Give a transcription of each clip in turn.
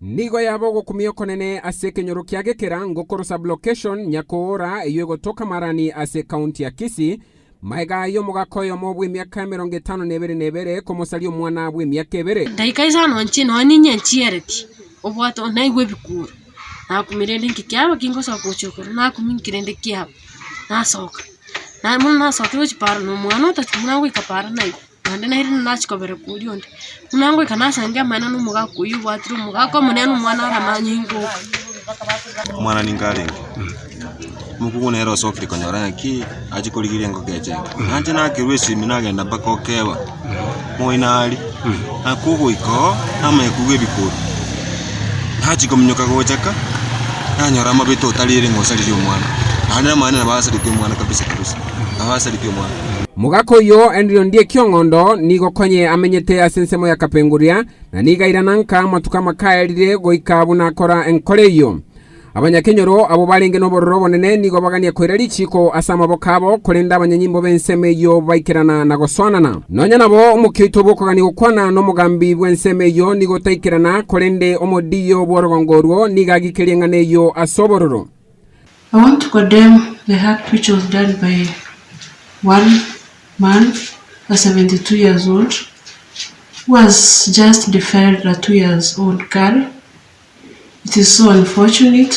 Nigo yabo gukumio konene ase kenyoro kia gekera ngokoro sublocation nyakora iyo gotoka marani ase county ya Kisii maiga yo mugakoyo mo bwe myaka 52 komosali omwana bwe myaka 2 ndaika isano nchi no ninye nchiereti obwato naigwe bikuru nakumirende nkikyaba kingosa kuchokoro nakuminkirende kyaba nasoka na mun nasoka uchipara no mwana utachumuna wikapara nayo ande na hirina nachikobere kulionde munango ikanasanga mana no muga kuyu watru muga ko munenu mwana ara nanyingo mwana ningale mukugu nero sokri konyora ki ajikurigire ngogeje anje nakirwesi minagenda bako kewa moinali akugo iko ama ekuge bikuru haji komnyoka gojaka anyora mabito talire ngosali omwana ande mana na basali mwana kabisa abasali mwana mugako yo endio ndie kyongondo nigo konye amenyete asensemo ya kapenguria na niga irananka matuka makaelire goika bunakora enkore yo abanyakenyoro abo balenge no bororo bonene nigo bagania kwireri chiko asama bokabo kolenda abanyanyimbo benseme yo baikirana na goswanana nonya nabo umukito bokogani gukwana no mugambi bwenseme yo nigo taikirana kolende omodiyo borogongorwo niga gikiriengane yo asobororo. I want to condemn the act which was done by one man, a 72 years old, who has just defiled a 2 years old girl. It is so unfortunate.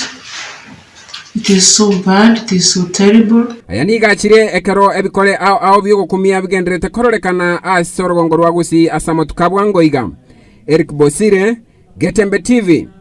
It is so bad. It is so terrible. Ayani gachire ekero ebikole au bigo kumia bigendrete kororekana asorogongorwa gusi asamatukabwangoiga. Eric Bosire, Getembe TV.